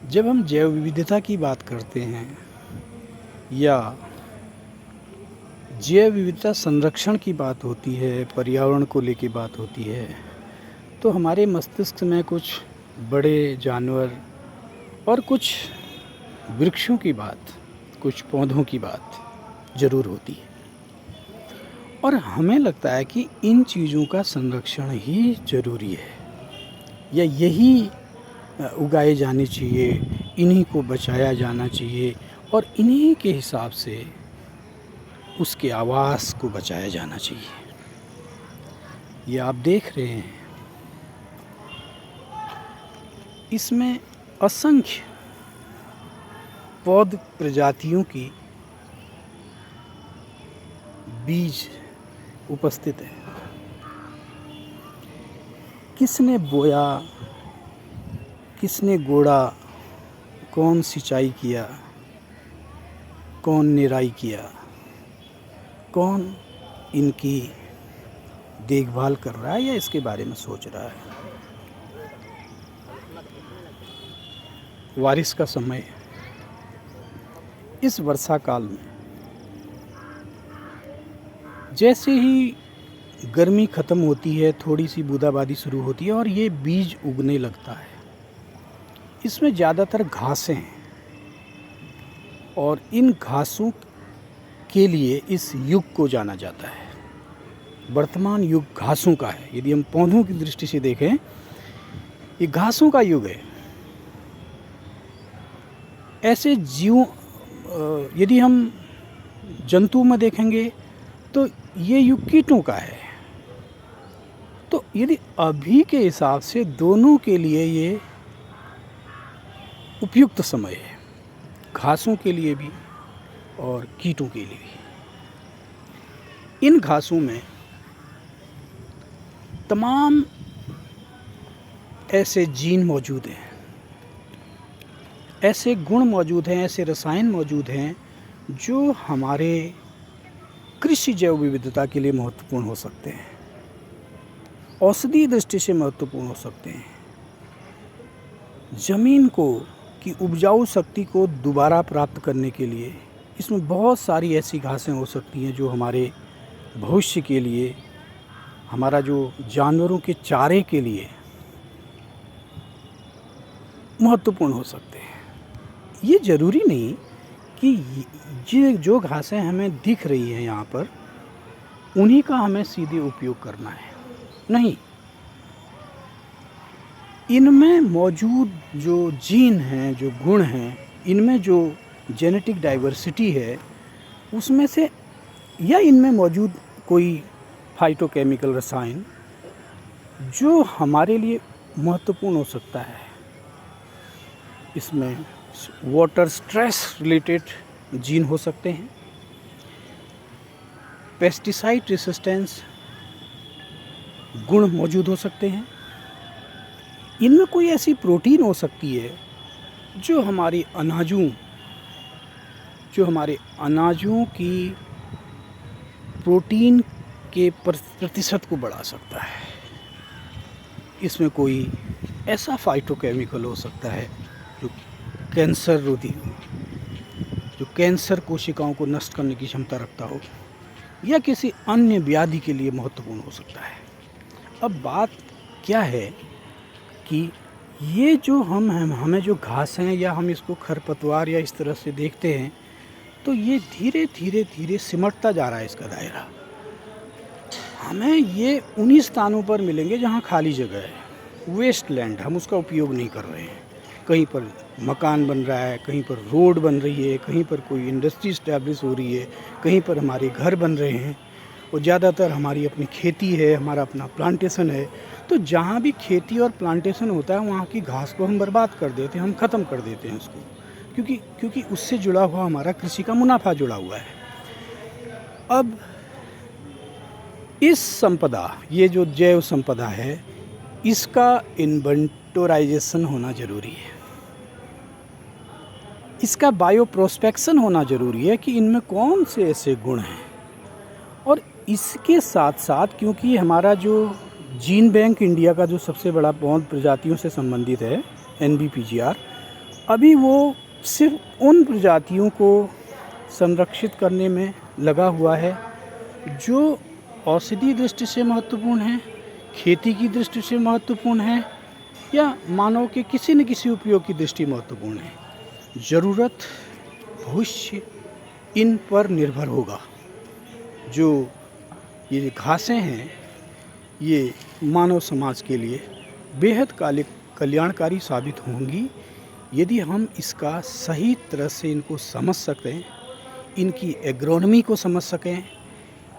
जब हम जैव विविधता की बात करते हैं या जैव विविधता संरक्षण की बात होती है, पर्यावरण को लेके बात होती है, तो हमारे मस्तिष्क में कुछ बड़े जानवर और कुछ वृक्षों की बात, कुछ पौधों की बात ज़रूर होती है। और हमें लगता है कि इन चीज़ों का संरक्षण ही ज़रूरी है या यही उगाए जाने चाहिए, इन्हीं को बचाया जाना चाहिए और इन्हीं के हिसाब से उसके आवास को बचाया जाना चाहिए। ये आप देख रहे हैं, इसमें असंख्य पौध प्रजातियों की बीज उपस्थित है। किसने बोया, किसने गोड़ा, कौन सिंचाई किया, कौन निराई किया, कौन इनकी देखभाल कर रहा है या इसके बारे में सोच रहा है। बारिश का समय, इस वर्षा काल में जैसे ही गर्मी ख़त्म होती है, थोड़ी सी बूंदाबांदी शुरू होती है और ये बीज उगने लगता है। इसमें ज़्यादातर घासें हैं और इन घासों के लिए इस युग को जाना जाता है। वर्तमान युग घासों का है। यदि हम पौधों की दृष्टि से देखें, ये घासों का युग है। ऐसे जीवों, यदि हम जंतु में देखेंगे तो ये युग कीटों का है। तो यदि अभी के हिसाब से दोनों के लिए ये उपयुक्त समय है, घासों के लिए भी और कीटों के लिए भी। इन घासों में तमाम ऐसे जीन मौजूद हैं, ऐसे गुण मौजूद हैं, ऐसे रसायन मौजूद हैं जो हमारे कृषि जैव विविधता के लिए महत्वपूर्ण हो सकते हैं, औषधीय दृष्टि से महत्वपूर्ण हो सकते हैं। ज़मीन की उपजाऊ शक्ति को दोबारा प्राप्त करने के लिए इसमें बहुत सारी ऐसी घासें हो सकती हैं जो हमारे भविष्य के लिए, हमारा जो जानवरों के चारे के लिए महत्वपूर्ण हो सकते हैं। ये ज़रूरी नहीं कि ये जो घासें हमें दिख रही हैं यहाँ पर, उन्हीं का हमें सीधे उपयोग करना है। नहीं, इनमें मौजूद जो जीन हैं, जो गुण हैं, इनमें जो जेनेटिक डाइवर्सिटी है, उसमें से या इनमें मौजूद कोई फाइटोकेमिकल रसायन जो हमारे लिए महत्वपूर्ण हो सकता है। इसमें वाटर स्ट्रेस रिलेटेड जीन हो सकते हैं, पेस्टिसाइड रेसिस्टेंस गुण मौजूद हो सकते हैं। इनमें कोई ऐसी प्रोटीन हो सकती है जो हमारे अनाजों की प्रोटीन के प्रतिशत को बढ़ा सकता है। इसमें कोई ऐसा फाइटोकेमिकल हो सकता है जो कैंसर रोधी हो, जो कैंसर कोशिकाओं को नष्ट करने की क्षमता रखता हो या किसी अन्य व्याधि के लिए महत्वपूर्ण हो सकता है। अब बात क्या है कि ये जो हमें जो घास हैं या हम इसको खरपतवार या इस तरह से देखते हैं, तो ये धीरे धीरे धीरे सिमटता जा रहा है इसका दायरा। हमें ये उन्हीं स्थानों पर मिलेंगे जहाँ खाली जगह है, वेस्ट लैंड, हम उसका उपयोग नहीं कर रहे हैं। कहीं पर मकान बन रहा है, कहीं पर रोड बन रही है, कहीं पर कोई इंडस्ट्री इस्टेब्लिश हो रही है, कहीं पर हमारे घर बन रहे हैं और ज़्यादातर हमारी अपनी खेती है, हमारा अपना प्लांटेशन है। तो जहाँ भी खेती और प्लांटेशन होता है वहाँ की घास को हम बर्बाद कर देते हैं, हम ख़त्म कर देते हैं उसको, क्योंकि उससे जुड़ा हुआ हमारा कृषि का मुनाफा जुड़ा हुआ है। अब इस संपदा, ये जो जैव संपदा है, इसका इन्वेंटराइजेशन होना ज़रूरी है, इसका बायो प्रोस्पेक्शन होना ज़रूरी है कि इनमें कौन से ऐसे गुण हैं। और इसके साथ साथ, क्योंकि हमारा जो जीन बैंक इंडिया का जो सबसे बड़ा पौध प्रजातियों से संबंधित है, NBPGR, अभी वो सिर्फ उन प्रजातियों को संरक्षित करने में लगा हुआ है जो औषधीय दृष्टि से महत्वपूर्ण हैं, खेती की दृष्टि से महत्वपूर्ण हैं या मानव के किसी न किसी उपयोग की दृष्टि महत्वपूर्ण है। ज़रूरत भविष्य इन पर निर्भर होगा। जो ये घासें हैं ये मानव समाज के लिए बेहद कल्याणकारी साबित होंगी यदि हम इसका सही तरह से इनको समझ सकें, इनकी एग्रोनॉमी को समझ सकें,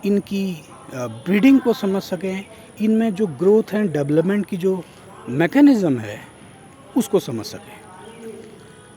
इनकी ब्रीडिंग को समझ सकें, इनमें जो ग्रोथ एंड डेवलपमेंट की जो मैकेनिज़्म है उसको समझ सकें।